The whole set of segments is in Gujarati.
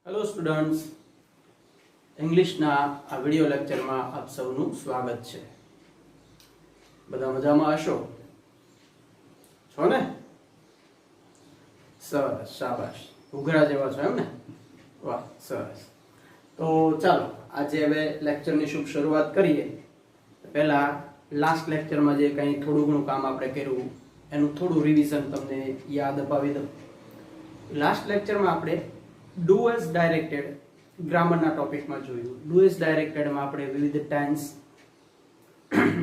હેલો સ્ટુડન્ટ્સ, ઇંગ્લિશના આ વિડિયો લેક્ચરમાં આપ સૌનું સ્વાગત છે. બધા મજામાં હશો છો ને? સરસ, શાબાશ, ઉઘરા જેવા છો એમ ને? વાહ, સરસ. તો ચાલો આજે હવે લેક્ચરની શુભ શરૂઆત કરીએ. પહેલા લાસ્ટ લેક્ચરમાં જે કંઈ થોડું ઘણું કામ આપણે કર્યું એનું થોડું રિવિઝન તમને યાદ અપાવી દઉં. લાસ્ટ લેક્ચરમાં આપણે ડુ એઝ ડાયરેક્ટેડ ગ્રામરના ટોપિકમાં જોયું. ડુ એઝ ડાયરેક્ટેડમાં આપણે વિવિધ ટેન્સ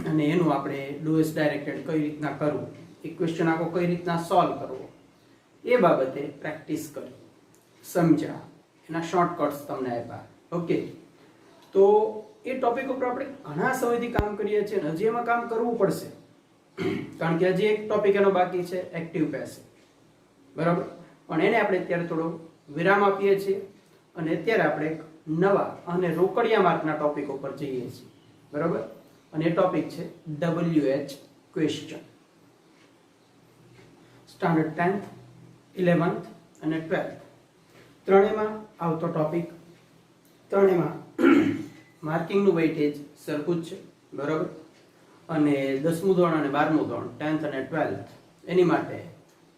અને એનું આપણે ડુ એઝ ડાયરેક્ટેડ કઈ રીતના કરવું, એ ક્વેશ્ચન આખો કઈ રીતના સોલ્વ કરવો, એ બાબતે પ્રેક્ટિસ કરી, સમજ્યા, એના શોર્ટકટ્સ તમને આપ્યા. ઓકે, તો એ ટોપિક ઉપર આપણે ઘણા સમયથી કામ કરીએ છીએ અને હજી એમાં કામ કરવું પડશે, કારણ કે હજી એક ટોપિક એનો બાકી છે, એક્ટિવ પેસિવ. બરાબર, પણ એને આપણે અત્યારે થોડો વિરામ આપીએ છીએ અને અત્યારે આપણે એક નવા અને રોકડિયા માર્કના ટોપિક ઉપર જઈએ છીએ. બરાબર, અને એ ટોપિક છે WH question. Standard 10th, 11th અને 12th ત્રણેયમાં આવતો ટોપિક. ત્રણેયમાં માર્કિંગનું વેઇટેજ સરખું જ છે. બરાબર, અને 10મું ધોરણ અને 12મું ધોરણ 10th અને 12th એની માટે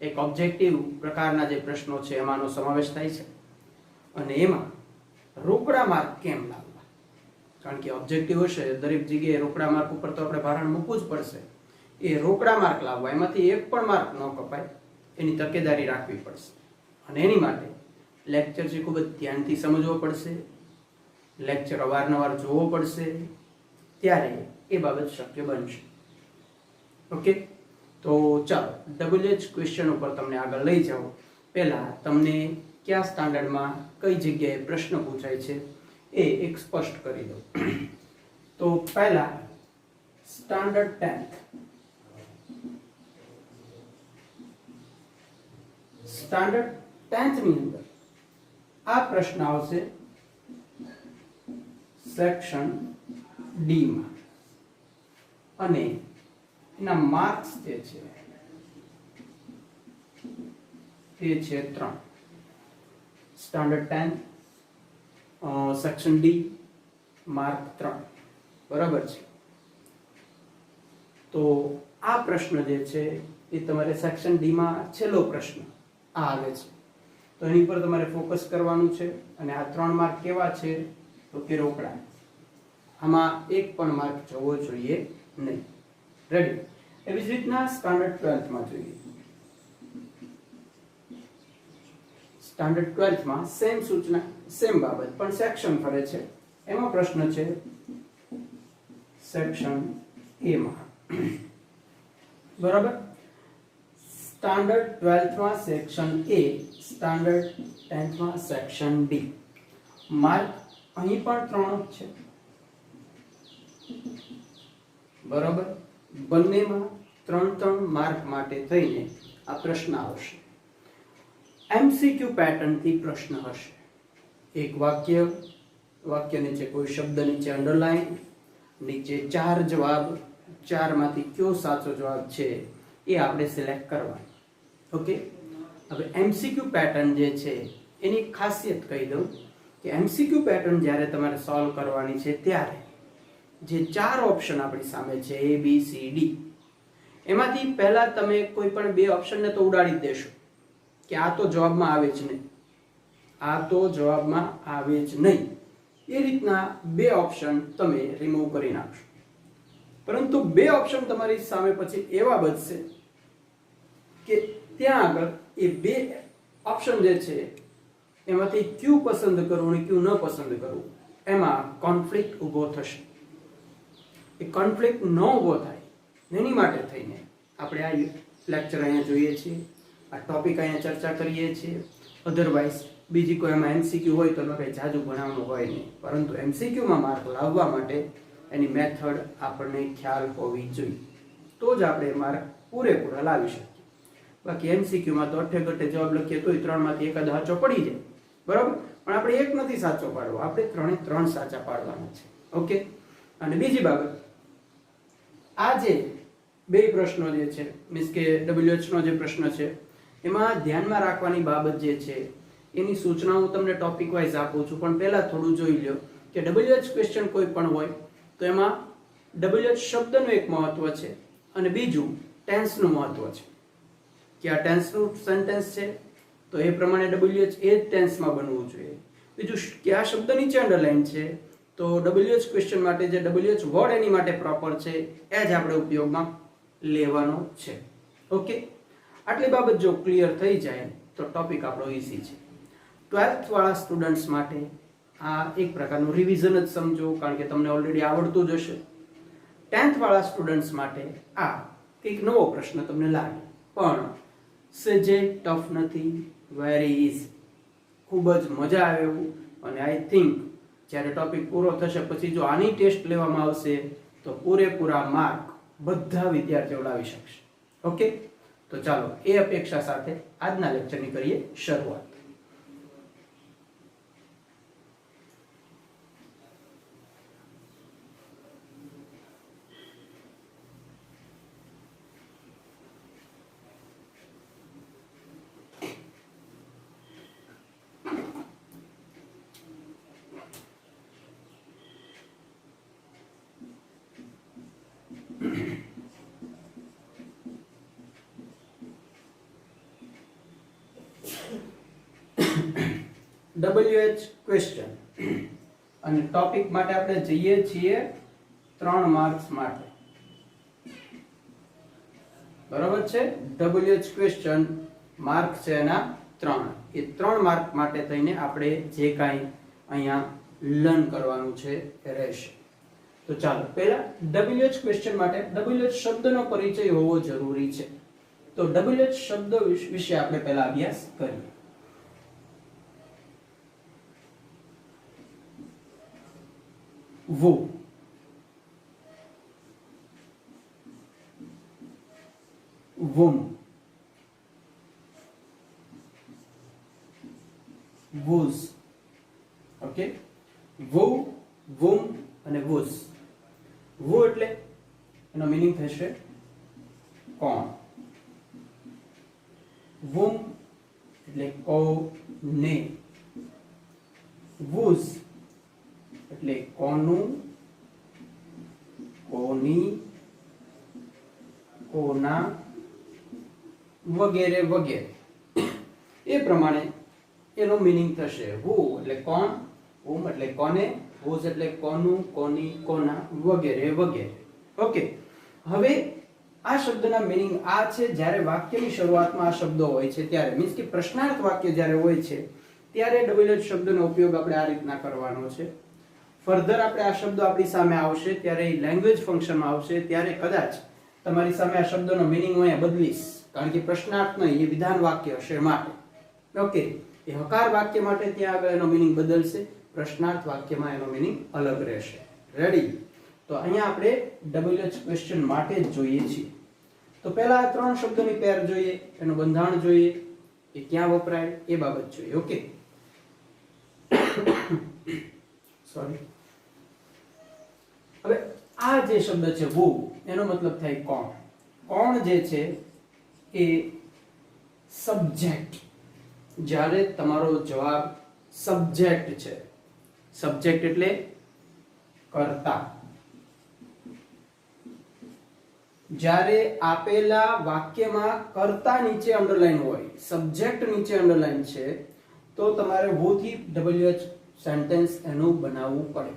એક ઓબ્જેક્ટિવ પ્રકારના જે પ્રશ્નો છે એમાંનો સમાવેશ થાય છે. અને એમાં રોકડા માર્ક કેમ લાવવા, કારણ કે ઓબ્જેક્ટિવ હશે દરેક જગ્યાએ રોકડા માર્ક ઉપર તો આપણે ભારણ મૂકવું જ પડશે. એ રોકડા માર્ક લાવવા, એમાંથી એક પણ માર્ક ન કપાય એની તકેદારી રાખવી પડશે. અને એની માટે લેક્ચર છે ખૂબ જ ધ્યાનથી સમજવો પડશે, લેક્ચર અવારનવાર જોવો પડશે, ત્યારે એ બાબત શક્ય બનશે. ઓકે, તો ચાલો WH ક્વેશ્ચન ઉપર તમને આગળ લઈ જાઓ. પહેલા તમને કયા સ્ટાન્ડર્ડમાં કઈ જગ્યાએ પ્રશ્ન પૂછાય છે એ એક સ્પષ્ટ કરી દઉં. તો પહેલા સ્ટાન્ડર્ડ 10th. સ્ટાન્ડર્ડ 10th ની અંદર આ પ્રશ્ન આવશે સેક્શન ડી માં, અને એના માર્ક્સ જે છે એ છે 3. Standard 10 section D mark 3. બરાબર છે. તો આ પ્રશ્ન જે છે એ તમારે સેક્શન ડી માં છેલ્લો પ્રશ્ન આ આવે છે, તો એની પર તમારે ફોકસ કરવાનું છે. અને આ 3 માર્ક કેવા છે તો કે રોકડા. આમાં એક પણ માર્ક જવો જોઈએ નહીં. રેડી? એવી જ રીતના સ્ટાન્ડર્ડ 12th માં જોઈએ. સ્ટાન્ડર્ડ 12th માં સેમ સૂચના, સેમ બાબત, પણ સેક્શન ફરે છે. એમાં પ્રશ્ન છે સેક્શન એ માં. બરાબર, સ્ટાન્ડર્ડ 12th માં સેક્શન એ, સ્ટાન્ડર્ડ 10th માં સેક્શન ડી. માર્ક અહીં પણ 3 જ છે. બરાબર, બંનેમાં 3 માર્ક માટે થઈને આ પ્રશ્ન આવશે. MCQ પેટર્ન થી પ્રશ્ન હશે. એક વાક્ય, વાક્ય નીચે કોઈ શબ્દ નીચે અંડરલાઈન, નીચે 4 જવાબ, 4 માંથી કયો સાચો જવાબ છે એ આપણે સિલેક્ટ કરવાનો. ઓકે, હવે MCQ પેટર્ન જે છે એની ખાસિયત કહી દઉં કે MCQ પેટર્ન જ્યારે તમારે સોલ્વ કરવાની છે ત્યારે જે 4 ઓપ્શન આપણી સામે છે A, B, C, D, એમાંથી પહેલા તમે કોઈ પણ 2 ઓપ્શનને તો ઉડાડી જ દેશો કે આ તો જવાબમાં આવે જ નહીં, આ તો જવાબમાં આવે જ નહીં. એ રીતના 2 ઓપ્શન તમે રિમૂવ કરી નાખશો. પરંતુ 2 ઓપ્શન તમારી સામે પછી એવા બચશે કે ત્યાં આગળ એ 2 ઓપ્શન જે છે એમાંથી ક્યુ પસંદ કરવું અને ક્યુ ન પસંદ કરવું, એમાં કોન્ફ્લિક્ટ ઊભો થશે. એ કોન્ફ્લિક્ટ ન ઊભો થાય એની માટે થઈને આપણે આ લેક્ચર અહીંયા જોઈએ છીએ, આ ટોપિક અહીંયા ચર્ચા કરીએ છીએ. અધરવાઇઝ બીજી કોઈ એમાં MCQ હોય તો કંઈ જાજુ ભણાવવાનું હોય નહીં, પરંતુ MCQ માં માર્ક લાવવા માટે એની મેથડ આપણને ખ્યાલ હોવી જોઈએ, તો જ આપણે માર્ક પૂરેપૂરા લાવી શકીએ. બાકી MCQ માં તો અઠે ગઠે જવાબ લખીએ તોય 3 માંથી એકાદ સાચો પડી જાય. બરાબર, પણ આપણે એક નથી સાચો પાડવો, આપણે 3 સાચા પાડવાના છે. ઓકે, અને બીજી બાબત, આ જે 2 પ્રશ્નો જે છે, મીન્સ કે WH નો જે પ્રશ્ન છે એમાં ધ્યાનમાં રાખવાની બાબત જે છે એની સૂચના હું તમને ટોપિક વાઇઝ આપું છું, પણ પહેલા થોડું જોઈ લો કે WH ક્વેશ્ચન કોઈ પણ હોય તો એમાં WH શબ્દનું એક મહત્વ છે અને બીજું ટેન્સનું મહત્વ છે કે આ ટેન્સનું સેન્ટેન્સ છે તો એ પ્રમાણે WH એ જ ટેન્સમાં બનવું જોઈએ. બીજું કે આ શબ્દ નીચે અંડરલાઈન છે તો WH ક્વેશ્ચન માટે જે WH વર્ડ એની માટે પ્રોપર છે એ જ આપણે ઉપયોગમાં લેવાનો છે. ઓકે, આટલી બાબત જો ક્લિયર થઈ જાય તો ટોપિક આપણો ઈઝી છે. 12th વાળા સ્ટુડન્ટ્સ માટે આ એક પ્રકારનું રિવિઝન જ સમજો, કારણ કે તમને ઓલરેડી આવડતું જ હશે. 10th વાળા સ્ટુડન્ટ્સ માટે આ એક નવો પ્રશ્ન તમને લાગે, પણ સહેજે ટફ નથી, વેરી ઇઝી, ખૂબ જ મજા આવે એવું. અને આઈ થિંક જ્યારે ટોપિક પૂરો થશે પછી જો આની ટેસ્ટ લેવામાં આવશે તો પૂરેપૂરા માર્ક બધા વિદ્યાર્થીઓ લાવી શકશે. ઓકે, તો ચાલો એ અપેક્ષા સાથે આજના લેક્ચરની કરીએ શરૂઆત. WH ક્વેશ્ચન અને ટોપિક માટે આપણે જઈએ છીએ 3 માર્ક્સ માટે. બરાબર છે? WH ક્વેશ્ચન માર્ક છે એના 3. એ 3 માર્ક માટે થઈને આપણે જે કાંઈ અહીંયા લર્ન કરવાનું છે એ રહેશે. તો ચાલો પહેલા WH ક્વેશ્ચન માટે WH શબ્દનો પરિચય હોવો જરૂરી છે. તો WH શબ્દ વિશે આપણે પહેલા અભ્યાસ કરીએ. वो, womb, woos. Okay, wo, womb અને woos. wo એટલે એનો મીનિંગ થશે કોણ, womb એટલે કોને, woos એટલે કોનું, કોની, કોના વગેરે વગેરે. એ પ્રમાણે એનો મીનિંગ થશે. who એટલે કોણ, whom એટલે કોને, whose એટલે કોનું, કોની, કોના વગેરે વગેરે. ઓકે, હવે આ શબ્દના મીનિંગ આ છે જ્યારે વાક્યની શરૂઆતમાં આ શબ્દો હોય છે ત્યારે, મીન્સ કે પ્રશ્નાર્થ વાક્ય જ્યારે હોય છે ત્યારે WH શબ્દનો ઉપયોગ આપણે આ રીતના કરવાનો છે. ફર્ધર આપણે આ શબ્દો આપણી સામે આવશે ત્યારે લેંગ્વેજ ફંક્શનમાં આવશે ત્યારે કદાચ તમારી સામે આ શબ્દનો મીનિંગ હું અહીંયા બદલીશ, કારણ કે પ્રશ્નાર્થ નહીં, એ વિધાન વાક્ય હશે માટે. ઓકે, એ હકાર વાક્ય માટે ત્યાં આગળ એનો મીનિંગ બદલશે, પ્રશ્નાર્થ વાક્યમાં એનો મીનિંગ અલગ રહેશે. રેડી? તો અહીંયા આપણે WH ક્વેશ્ચન માટે જ જોઈએ છીએ. તો પહેલા આ 3 શબ્દોની પેર જોઈએ, એનું બંધારણ જોઈએ, એ ક્યાં વપરાય એ બાબત જોઈએ. Okay, sorry. હવે આ જે શબ્દ છે who, એનો મતલબ થાય કોણ. કોણ જે છે એ સબ્જેક્ટ. જ્યારે તમારો જવાબ સબ્જેક્ટ છે, સબ્જેક્ટ એટલે કર્તા, જ્યારે આપેલા વાક્યમાં કર્તા નીચે અંડરલાઈન હોય, સબ્જેક્ટ નીચે અંડરલાઈન છે, તો તમારે who થી WH સેન્ટેન્સ એનું બનાવવું પડે.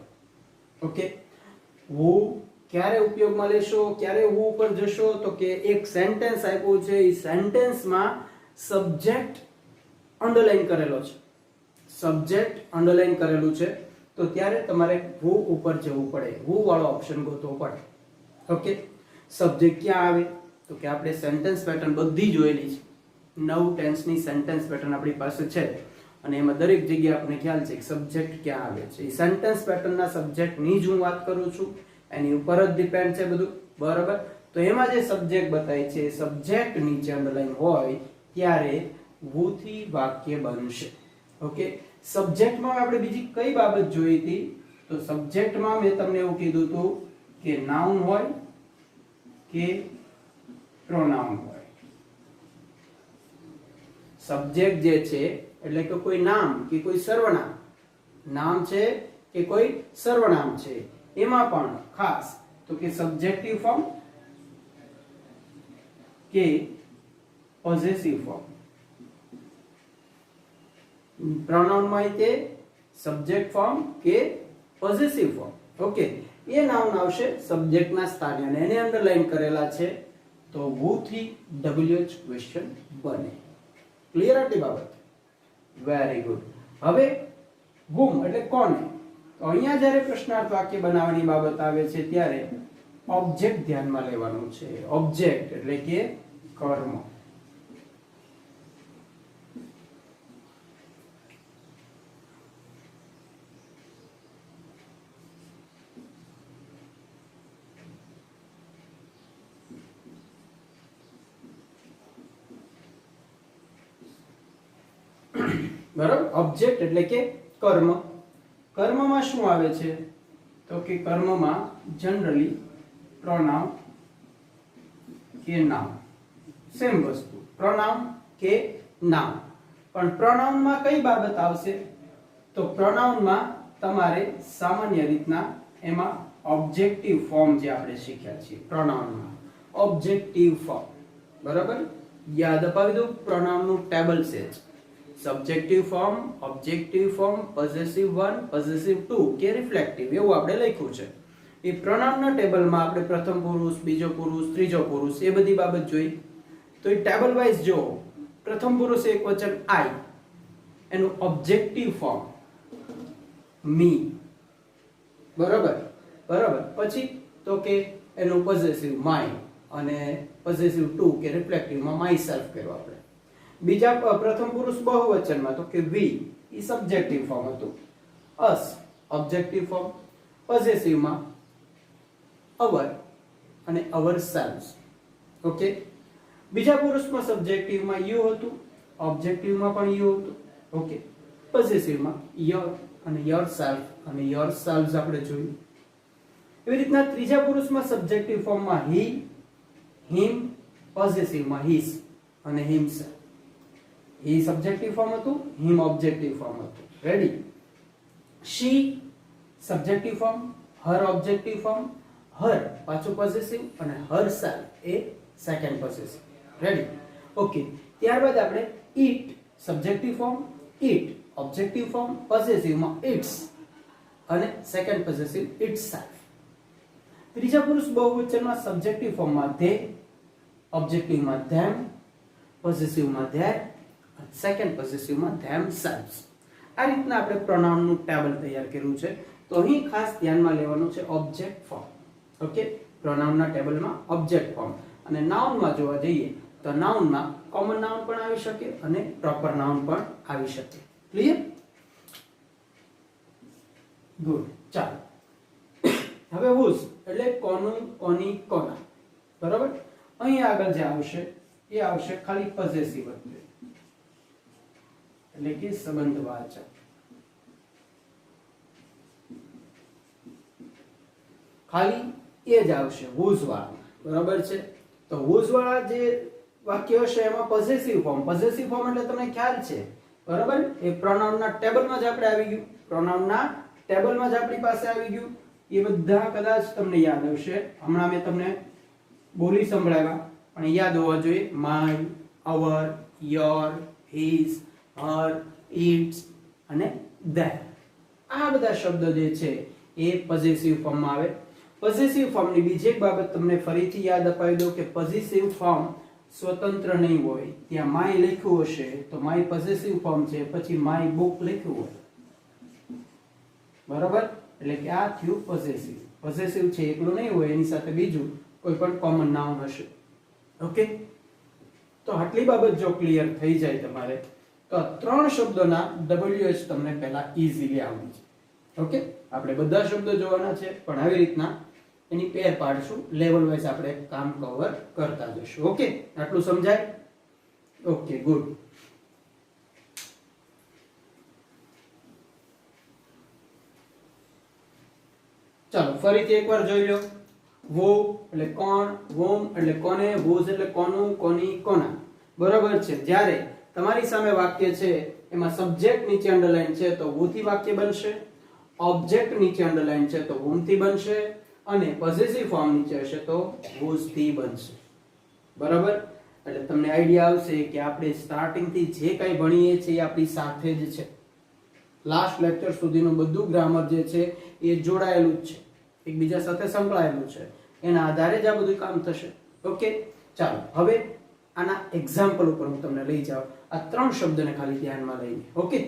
ઓકે, who ક્યારે ઉપયોગમાં લેશો, ક્યારે who ઉપર જશો, તો કે એક સેન્ટેન્સ આપ્યું છે, એ સેન્ટેન્સમાં સબ્જેક્ટ અંડરલાઈન કરેલો છે, સબ્જેક્ટ અંડરલાઈન કરેલું છે, તો ત્યારે તમારે who ઉપર જવું પડે, who વાળો ઓપ્શન ગોતવો પડે. ઓકે, સબ્જેક્ટ ક્યાં આવે તો કે આપણે સેન્ટેન્સ પેટર્ન બધી જોયેલી છે, 9 ટેન્સની સેન્ટેન્સ પેટર્ન આપણી પાસે છે અને એમાં દરેક જગ્યાએ આપણને ખ્યાલ છે કે સબ્જેક્ટ ક્યાં આવે છે. એ સેન્ટેન્સ પેટર્નના સબ્જેક્ટની જ હું વાત કરું છું, એની ઉપર જ ડિપેન્ડ છે બધું. બરાબર? તો એમાં જે સબ્જેક્ટ બતાય છે, સબ્જેક્ટ નીચે અંડરલાઈન હોય ત્યારે who થી વાક્ય બનશે. ઓકે, સબ્જેક્ટમાં આપણે બીજી કઈ બાબત જોઈ હતી? તો સબ્જેક્ટમાં મેં તમને એવું કીધું હતું કે નાઉન હોય કે પ્રોનાઉન હોય. સબ્જેક્ટ જે છે એટલે કે કોઈ નામ કે કોઈ સર્વનામ, નામ છે કે કોઈ સર્વનામ છે, એમાં પણ ખાસ તો કે સબ્જેક્ટિવ ફોર્મ કે પોઝેસિવ ફોર્મ. પ્રોનાઉન માં તે સબ્જેક્ટ ફોર્મ કે પોઝેસિવ ફોર્મ. ઓકે, એ નાઉન આવશે સબ્જેક્ટ ના સ્થાને અને એને અંડરલાઈન કરેલા છે, તો who થી WH ક્વેશ્ચન બને. ક્લિયર આટલી બાબત? Very good. હવે whom એટલે કોને, તો અહીંયા જ્યારે પ્રશ્નાર્થ વાક્ય બનાવવાની બાબત આવે છે ત્યારે ઓબ્જેક્ટ ધ્યાનમાં લેવાનું છે. ઓબ્જેક્ટ એટલે કે કર્મ. બરાબર, ઓબ્જેક્ટ એટલે કે કર્મ. કર્મમાં શું આવે છે તો કે કર્મમાં જનરલી પ્રોનાઉન કે નાઉન, સેમ વસ્તુ, પ્રોનાઉન કે નાઉન. પણ પ્રોનાઉનમાં કઈ બાબત આવશે તો પ્રોનાઉનમાં તમારે સામાન્ય રીતના એમાં ઓબ્જેક્ટિવ ફોર્મ જે આપણે શીખ્યા છીએ પ્રોનાઉનમાં, ઓબ્જેક્ટિવ ફોર્મ. બરાબર, યાદ અપાવી દઉં, પ્રોનાઉનનું ટેબલ છે. Subjective form, objective form, possessive 1, possessive 2 કે રિફ્લેક્ટિવ એવું આપણે લખ્યું છે. એ પ્રોનાઉનના ટેબલમાં આપણે પ્રથમ પુરુષ, બીજો પુરુષ, ત્રીજો પુરુષ એ બધી બાબત જોઈ. તો એ ટેબલ વાઇઝ જો પ્રથમ પુરુષ એકવચન I, એનું ઓબ્જેક્ટિવ ફોર્મ મી. બરાબર, પછી તો કે એનું પોઝેસિવ માય અને પોઝેસિવ 2 કે રિફ્લેક્ટિવમાં માય સેલ્ફ કર્યો આપણે. બીજા પ્રથમ પુરુષ બહુવચનમાં તો કે વી, એ સબ્જેક્ટિવ ફોર્મ હતું. અસ ઓબ્જેક્ટિવ ફોર્મ. પોઝેસિવમાં અવર અને અવર સેલ્વ્સ. ઓકે, બીજા પુરુષમાં સબ્જેક્ટિવમાં યુ હતું, ઓબ્જેક્ટિવમાં પણ યુ હતું. ઓકે, પોઝેસિવમાં યોર અને યોર સેલ્ફ અને યોર સેલ્વ્સ આપણે જોયું. એવી રીતના ત્રીજા પુરુષમાં સબ્જેક્ટિવ ફોર્મમાં હી, હિમ, પોઝેસિવમાં હિસ અને હિમસેલ્ફ. હી સબ્જેક્ટિવ ફોર્મ હતું, હિમ ઓબ્જેક્ટિવ ફોર્મ હતું. Ready? She subjective form, her objective form, her પાછું પોઝેસિવ અને હર સેલ્ફ એ સેકન્ડ પોઝેસિવ. રેડી? ઓકે, ત્યારબાદ આપણે it subjective form, it objective form, પોઝેસિવમાં ઇટ્સ અને સેકન્ડ પોઝેસિવ ઇટસેલ્ફ. ત્રીજા પુરુષ બહુવચનમાં સબ્જેક્ટિવ ફોર્મમાં they, ઓબ્જેક્ટિવમાં them, પોઝેસિવમાં there, second પોઝેસિવમાં themselves. આ રીતના આપણે પ્રોનાઉનનું ટેબલ તૈયાર કર્યું છે. તો અહીં ખાસ ધ્યાનમાં લેવાનું છે ઓબ્જેક્ટ ફોર્મ. ઓકે, પ્રોનાઉનના ટેબલમાં ઓબ્જેક્ટ ફોર્મ. અને નાઉનમાં જોવા જઈએ તો નાઉનમાં કોમન નાઉન પણ આવી શકે અને પ્રોપર નાઉન પણ આવી શકે. ક્લિયર? ગુડ. ચાલો, હવે whose એટલે કોનું, કોની, કોના. બરાબર, અહીં આગળ જે આવશે એ આવશે ખાલી પોઝેસિવ એટલે કે સંબંધવાચક. ખાલી એ જ આવશે whose વાળા. બરાબર છે? તો whose વાળા જે વાક્ય હશે એમાં પોઝેસિવ ફોર્મ. પોઝેસિવ ફોર્મ એટલે તમને ખ્યાલ છે. બરાબર, એ પ્રોનાઉનના ટેબલમાં જ આપણે આવી ગયું. પ્રોનાઉનના ટેબલમાં જ આપણી પાસે આવી ગયું. એ બધા કદાચ તમને યાદ હશે. હમણાં મેં તમને બોલી સંભળાવ્યા પણ યાદ હોવા જોઈએ. My, our, your, his, her, its અને ધેર. આ બધા શબ્દો જે છે એ પોઝેસિવ ફોર્મમાં આવે. પોઝેસિવ ફોર્મની બીજી એક બાબત તમને ફરીથી યાદ અપાવી દઉં કે પોઝેસિવ ફોર્મ સ્વતંત્ર નહીં હોય. ત્યાં માય લખ્યું હશે તો માય પોઝેસિવ ફોર્મ છે, પછી માય બુક લખ્યું હોય. બરાબર, એટલે કે આ થયું પોઝેસિવ. પોઝેસિવ છે એકલું નહીં હોય, એની સાથે બીજું કોઈ પણ કોમન નાઉન હશે. ઓકે, તો આટલી બાબત જો ક્લિયર થઈ જાય તમારે તો ત્રણ શબ્દોના WH તમને પહેલા ઈઝીલી આવડી છે. ઓકે, આપણે બધા શબ્દો જોવાના છે પણ આવી રીતના એની પેર પાડશું. લેવલ વાઇઝ આપણે કામ કવર કરતા જશું. ઓકે, આટલું સમજાય? Okay, good. ચાલો ફરીથી એકવાર જોઈ લો. wo એટલે કોણ, whom એટલે કોને, whose એટલે કોનું, કોની, કોના. બરાબર છે? જ્યારે તમારી સામે વાક્ય છે એમાં સબ્જેક્ટ નીચે અંડરલાઈન છે તો who થી વાક્ય બનશે, ઓબ્જેક્ટ નીચે અંડરલાઈન છે તો whom થી બનશે અને પોઝેસિવ ફોર્મ નીચે હશે તો whose થી બનશે. બરાબર? એટલે તમને આઈડિયા આવશે કે આપણે સ્ટાર્ટિંગ થી જે કંઈ ભણીએ છીએ એ આપણી સાથે જ છે. લાસ્ટ લેક્ચર સુધીનું બધું ગ્રામર જે છે એ જોડાયેલું જ છે, એકબીજા સાથે સંકળાયેલું છે. એના આધારે જ આ બધું કામ થશે. ઓકે, ચાલો હવે આના એક્ઝામ્પલ ઉપર હું તમને લઈ જાઉં. આ 3 શબ્દને ખાલી ધ્યાનમાં લઈને. Okay,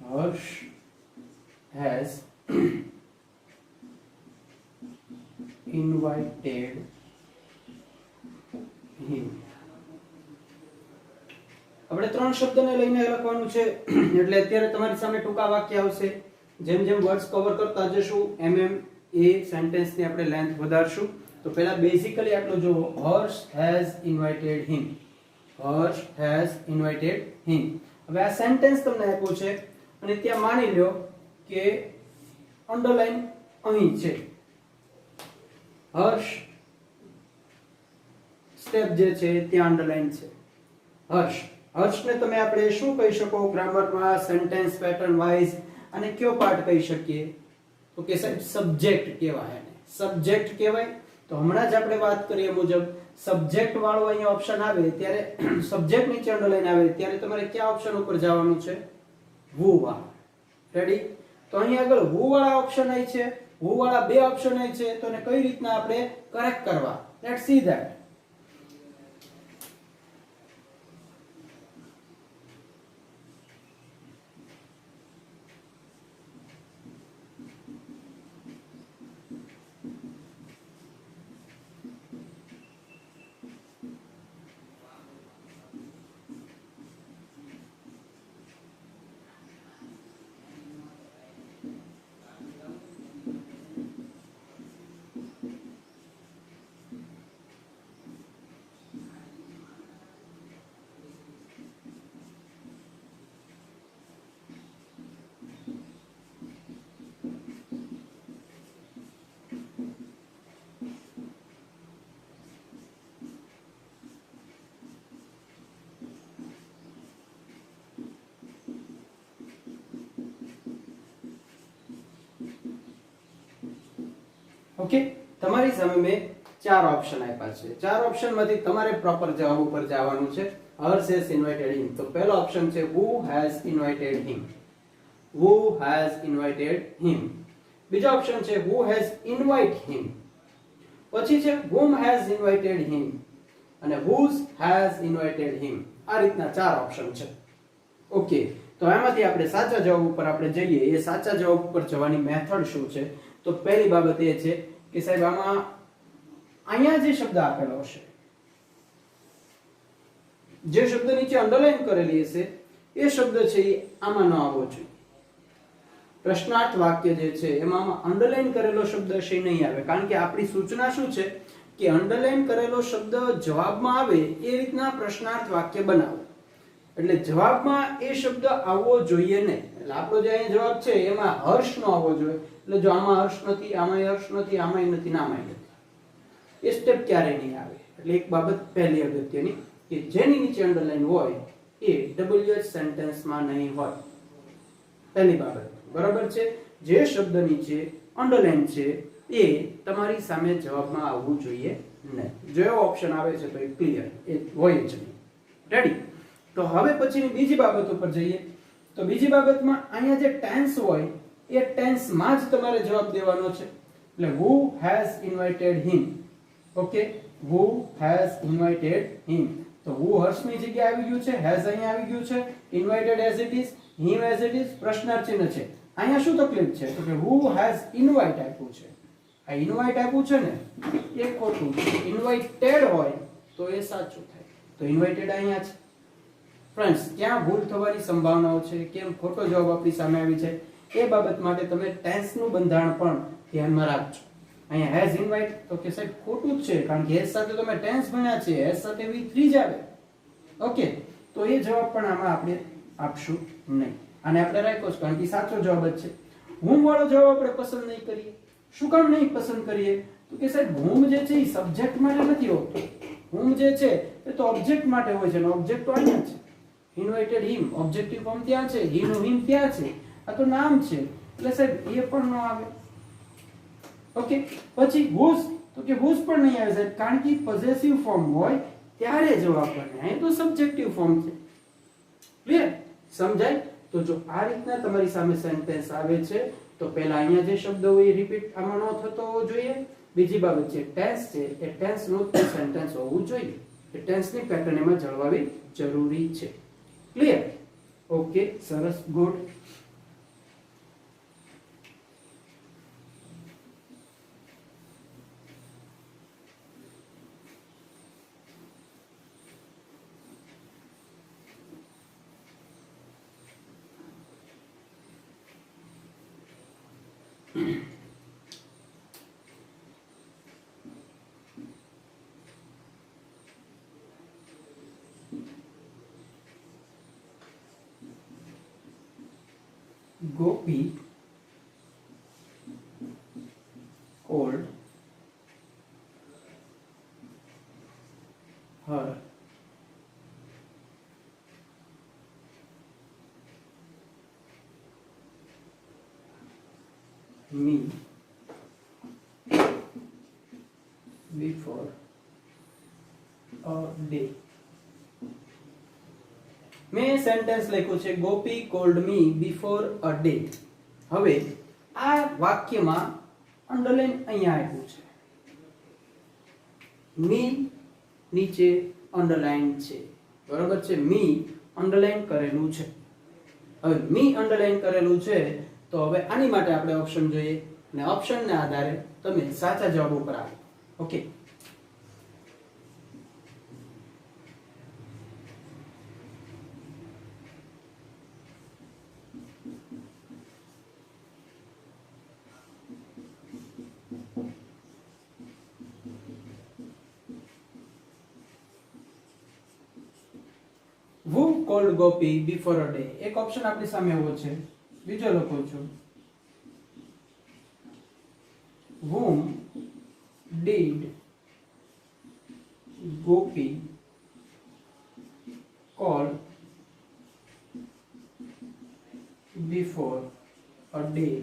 Harsh has invited him. આપણે 3 શબ્દને લઈને લખવાનું છે એટલે અત્યારે તમારી સામે ટૂંકા વાક્ય આવશે. જેમ જેમ વર્ડ્સ કવર કરતા જશું એ સેન્ટેન્સની આપણે લેન્થ વધારશું. તો પહેલા બેઝિકલી આટલો જોવો, Harsh has invited him. Harsh has invited him. હવે આ સેન્ટેન્સ તમને આપ્યું છે અને ત્યાં માની લો કે અંડરલાઈન અહીં છે. હર્ષ સ્ટેપ જે છે ત્યાં અંડરલાઈન છે. હર્ષને તમે આપણે શું કહી શકો ગ્રામરમાં સેન્ટેન્સ પેટર્ન વાઇઝ? અને કયો પાર્ટ કહી શકીએ? તો કે સાહેબ સબ્જેક્ટ કહેવાય. એને સબ્જેક્ટ કહેવાય. તો હમણાં જ આપણે વાત કરીએ મુજબ સબ્જેક્ટ વાળો અહીંયા ઓપ્શન આવે ત્યારે સબ્જેક્ટ નીચે અંડરલાઈન આવે ત્યારે તમારે કયા ઓપ્શન ઉપર જવાનું છે? who વાળા. રેડી? તો અહીં આગળ who વાળા ઓપ્શન અહીં છે, who વાળા 2 ઓપ્શન અહીં છે. તો એને કઈ રીતના આપણે કરેક્ટ કરવા? Let's see that. ઓકે, તમારી સામે મેં 4 ઓપ્શન આપ્યા છે. 4 ઓપ્શનમાંથી તમારે પ્રોપર જવાબ ઉપર જવાનું છે. Harsh has invited him. તો પહેલો ઓપ્શન છે who has invited him. Who has invited him. બીજો ઓપ્શન છે who has invited him. પછી છે whom has invited him અને whose has invited him. આ રીતના 4 ઓપ્શન છે. ઓકે, તો આમાંથી આપણે સાચા જવાબ ઉપર આપણે જઈએ. એ સાચા જવાબ ઉપર જવાની મેથડ શું છે? તો પહેલી બાબત એ છે કે સાહેબ આમાં અહીંયા જે શબ્દ આપેલો હશે, જે શબ્દ નીચે અંડરલાઈન કરેલી હશે એ શબ્દ છે એ આમાં ન આવવો જોઈએ. પ્રશ્નાર્થ વાક્ય જે છે એમાં અંડરલાઈન કરેલો શબ્દ હશે નહીં આવે. કારણ કે આપણી સૂચના શું છે કે અંડરલાઈન કરેલો શબ્દ જવાબમાં આવે એ રીતના પ્રશ્નાર્થ વાક્ય બનાવો. એટલે જવાબમાં એ શબ્દ આવવો જોઈએ નહીં. એટલે આપણો જે અહીંયા જવાબ છે એમાં હર્ષ નો આવવો જોઈએ. એટલે જો આમાં હર્ષ નથી, આમાંય હર્ષ નથી, આમાંય નથી, આમાંય નથી, એ સ્ટેપ ક્યારે નહીં આવે. એટલે એક બાબત પહેલી અગત્યની કે જેની નીચે અંડરલાઈન હોય એ WH સેન્ટેન્સમાં નહીં હોય. પહેલી બાબત બરાબર છે. જે શબ્દ નીચે અંડરલાઈન છે એ તમારી સામે જવાબમાં આવવું જોઈએ નહીં. જો ઓપ્શન આવે છે તો એ ક્લિયર એ હોય જ નહીં. રેડી? તો હવે પછીની બીજી બાબત ઉપર જઈએ. તો બીજી બાબતમાં અહીંયા જે ટેન્સ હોય એ ટેન્સ માં જ તમારે જવાબ દેવાનો છે. એટલે who has invited him. Okay, who has invited him. તો who હર્ષની જગ્યાએ આવી ગયું છે, has અહીંયા આવી ગયું છે, invited as it is. him as it is પ્રશ્નાર્થ ચિહ્ન છે. અહીંયા શું તકલીફ છે તો કે who has invite આપ્યું છે. આ invite આપ્યું છે ને એ ખોટું છે. invited હોય તો એ સાચું થાય. તો invited અહીંયા છે. ફ્રેન્ડ્સ ક્યાં ભૂલ થવાની સંભાવનાઓ છે, કેમ ખોટો જવાબ આપણી સામે આવી છે, એ બાબત માટે તમે ટેન્સ નું બંધારણ પણ ધ્યાનમાં રાખજો. અહીંયા હેઝ ઇન્વાઇટ તો કે સાહેબ ખોટું જ છે, કારણ કે હેઝ સાથે તમે ટેન્સ ભણ્યા છે, હેઝ સાથે V3 જ આવે. ઓકે, તો એ જવાબ પણ આમાં આપણે આપશું નહીં. આને આપણે રાખ્યો છે કારણ કે સાચો જવાબ જ છે. whom વાળો જવાબ આપણે પસંદ નહીં કરીએ. શું કામ નહીં પસંદ કરીએ તો કે સાહેબ whom જે છે એ સબ્જેક્ટ માટે નથી હોતો. whom જે છે એ તો ઓબ્જેક્ટ માટે હોય છે, અને ઓબ્જેક્ટ તો અહીંયા છે. ઇન્વાઇટેડ હિમ ઓબ્જેક્ટિવ ફોર્મ ત્યાં છે, હી નું હિમ ત્યાં છે, આ તો નામ છે એટલે સાહેબ એ પણ ન આવે. ઓકે, પછી whose તો કે whose પણ નહીં આવે સાહેબ, કારણ કે પોઝેસિવ ફોર્મ હોય ત્યારે જવાબ બને. અહીં તો સબ્જેક્ટિવ ફોર્મ છે. ક્લિયર? સમજાય? તો જો આ રીતના તમારી સામે સેન્ટેન્સ આવે છે તો પહેલા અહીંયા જે શબ્દ હોય એ રિપીટ આમાં ન થતો હોવો જોઈએ. બીજી બાબત છે ટેન્સ છે, એ ટેન્સ નું સેન્ટેન્સ હોવું જોઈએ. એ ટેન્સ ની પેટર્ન એમાં જળવાવી જરૂરી છે. ક્લિયર? ઓકે, સરસ, good. Gopi called her me before a day. મેં સેન્ટેન્સ લખ્યું છે Gopi called me before a day. હવે આ વાક્યમાં અંડરલાઈન અહીંયા આપ્યું છે. મી નીચે અંડરલાઈન છે, બરોબર છે? મી અંડરલાઈન કરેલું છે. હવે મી અંડરલાઈન કરેલું છે તો હવે આની માટે આપણે ઓપ્શન જોઈએ, અને ઓપ્શનના આધારે તમે સાચા જવાબ ઉપર આવો. Okay, who called Gopi before a day. એક ઓપ્શન આપણી સામે એવો છે. બીજો લખું છું whom did Gopi call before a day.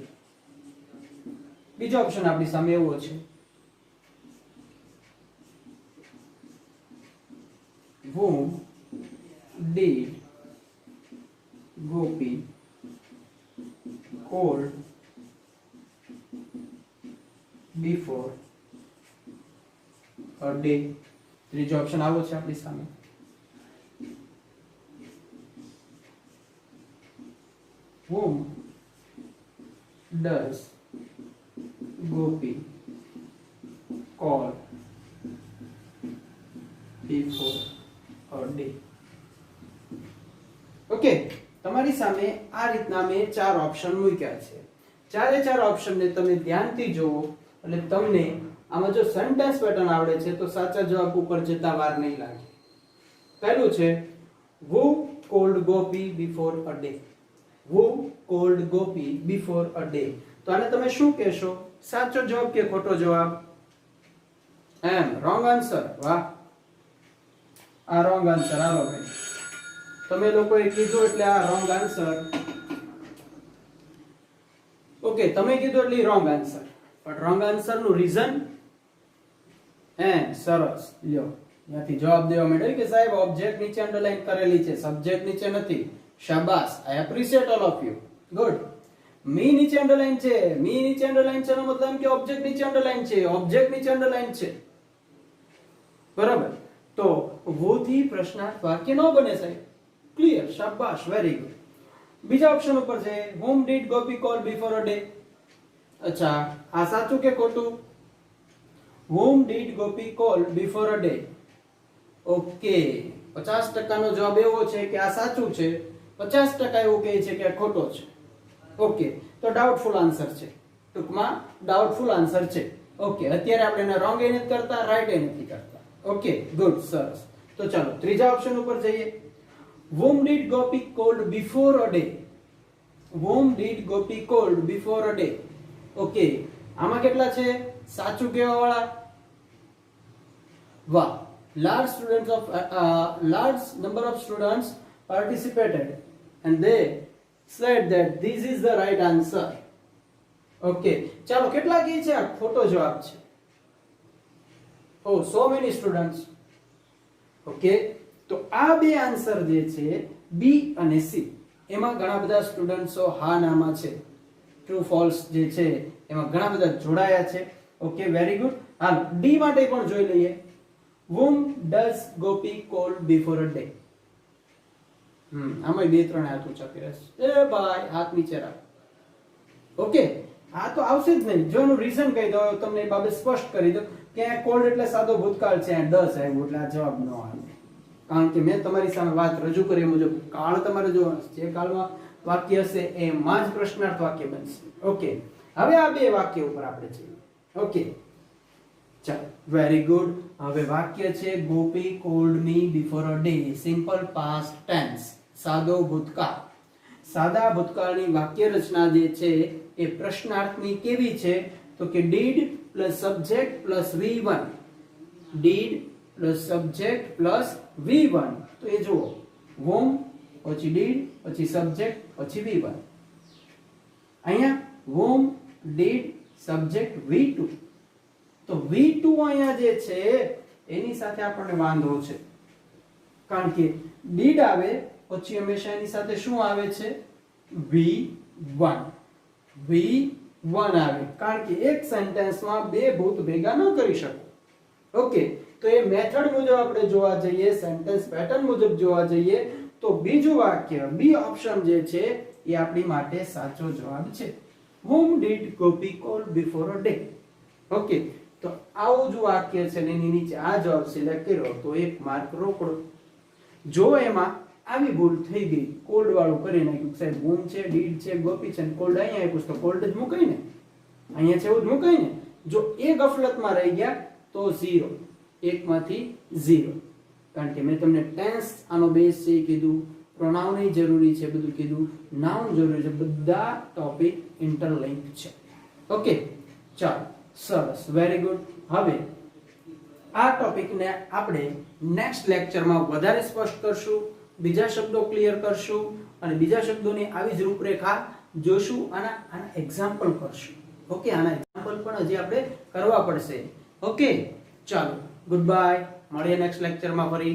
બીજો ઓપ્શન આપણી સામે એવો છે whom did Gopi called before a day. ત્રીજો ઓપ્શન આવો છે આપણી સામે. whom does Gopi call before a day. Okay, તમારી સામે આ રીતના મેં ચાર ઓપ્શન મૂક્યા છે. ચારે ચાર ઓપ્શન ને તમે ધ્યાનથી જોવો એટલે તમને આમાં જો સેન્ટેન્સ પેટર્ન આવડે છે તો સાચા જવાબ ઉપર જતા વાર નહીં લાગે. પહેલું છે who called Gopi before a day. who called Gopi before a day. તો આને તમે શું કહેશો? સાચો જવાબ કે ખોટો જવાબ? એમ, રોંગ આન્સર. વાહ, આ રોંગ આન્સર. હાલો ભાઈ, તમે લોકોએ કીધું એટલે આ રોંગ આન્સર. ઓકે, તમે કીધું એટલે રોંગ આન્સર. પણ રોંગ આન્સર નું રીઝન સરસ લ્યો. ત્યાંથી જવાબ દેવા માંડ્યો કે સાહેબ ઓબ્જેક્ટ નીચે અંડરલાઈન કરેલી છે, સબ્જેક્ટ નીચે નથી. શાબાશ, I appreciate all of you. Good. Me નીચે અંડરલાઈન છે. મી નીચે અંડરલાઈન છે એનો મતલબ એમ કે ઓબ્જેક્ટ નીચે અંડરલાઈન છે, ઓબ્જેક્ટ નીચે અંડરલાઈન છે. બરાબર? તો wo થી પ્રશ્નાર્થ વાક્ય ન બને સાહેબ. ક્લિયર? શાબાશ, વેરી ગુડ. બીજા ઓપ્શન ઉપર છે whom did Gopi call before a day. અચ્છા આ સાચું કે ખોટું? whom did Gopi call before a day. Okay 50% નો જવાબ એવો છે કે આ સાચું છે, 50% એવું કહે છે કે આ ખોટો છે. ઓકે તો ડાઉટફુલ આન્સર છે, ટૂંકમાં ડાઉટફુલ આન્સર છે. ઓકે અત્યારે આપણે એને રોંગ એ નથી કરતા, રાઈટ એ નથી કરતા. ઓકે ગુડ, સરસ. તો ચાલો ત્રીજા ઓપ્શન ઉપર જઈએ. whom did Gopi called before a day. whom did Gopi called before a day. Okay આમાં કેટલા છે સાચું કહેવા વાળા? વાહ, large number of students participated and they said that this is the right answer. Okay ચાલો કેટલા કહે છે આ ખોટો જવાબ છે? oh so many students. Okay તો આ બે આન્સર જે છે બી અને સી, એમાં ઘણા બધા સ્ટુડન્ટ્સો હા નામાં છે. ટ્રુ ફોલ્સ જે છે એમાં ઘણા બધા જોડાયા છે. Okay very good. હાલ ડી માટે પણ જોઈ લઈએ. whom does Gopi call before a day. આમાં બે ત્રણ હાથ ઊંચા કર્યા છે. એ ભાઈ હાથ નીચે રાખ. ઓકે આ તો આવશે જ નહીં. જો એનું રીઝન કહી દો, તમને એ બાબત સ્પષ્ટ કરી દો કે આ કોલ્ડ એટલે સાદો ભૂતકાળ છે, આ ડસ આવ્યું એટલે આ જવાબ ન આવે. કારણ કે મેં તમારી સામે વાત રજૂ કરી મુજબ કાળ તમારે જોવાનું છે. જે કાળમાં વાક્ય હશે એમાં જ પ્રશ્નાર્થ વાક્ય બનશે. ઓકે હવે આ બે વાક્ય ઉપર આપણે જોઈએ. ઓકે ચાલો વેરી ગુડ. હવે વાક્ય છે Gopi called me before a day. Simple past tense, સાદો ભૂતકાળ. સાદા ભૂતકાળની વાક્ય રચના જે છે એ પ્રશ્નાર્થની કેવી છે? તો કે did plus subject plus V1. did plus subject plus V1. તો એ જુઓ whom પછી did પછી સબ્જેક્ટ પછી V1. અહીંયા whom did સબ્જેક્ટ V2. તો V2 અહીંયા જે છે એની સાથે આપણને વાંધો છે, કારણ કે did આવે પછી હંમેશા એની સાથે શું આવે છે? V1. V1 આવે, કારણ કે એક સેન્ટેન્સમાં બે ભૂત ભેગા ન કરી શકો. ઓકે તો એ મેથડ મુજબ આપણે જોવા જઈએ, સેન્ટેન્સ પેટર્ન મુજબ જોવા જઈએ તો બીજું વાક્ય બી ઓપ્શન જે છે એ આપણી માટે સાચો જવાબ છે. whom did Gopi call before a day. Okay તો આવું જ વાક્ય છે ને એની નીચે આ જવાબ સિલેક્ટ કર્યો તો એક માર્ક રોકડો. જો એમાં આવી ભૂલ થઈ ગઈ, કોલ્ડ વાળું કરી નાખ્યું, સાહેબ whom છે, did છે, ગોપી છે, કોલ્ડ અહીંયા આપ્યું તો કોલ્ડ જ મુકાય ને, અહીંયા છે એવું જ મુકાય ને. જો એ ગફલતમાં રહી ગયા તો 0, એકમાંથી 0. કારણ કે મેં તમને ટેન્સ આનો બેઝ છે કીધું, પ્રોનાઉન એ જરૂરી છે બધું કીધું, નાઉન જરૂરી છે, બધા ટોપિક ઇન્ટરલિંક છે. ઓકે ચાલો સરસ, વેરી ગુડ. હવે આ ટોપિકને આપણે નેક્સ્ટ લેક્ચરમાં વધારે સ્પષ્ટ કરશું, બીજા શબ્દો ક્લિયર કરશું અને બીજા શબ્દોની આવી જ રૂપરેખા જોશું, આના એક્ઝામ્પલ કરશું. ઓકે આના એક્ઝામ્પલ પણ હજી આપણે કરવા પડશે. ઓકે ચાલો ગુડ બાય, મળીએ નેક્સ્ટ લેક્ચરમાં ફરી.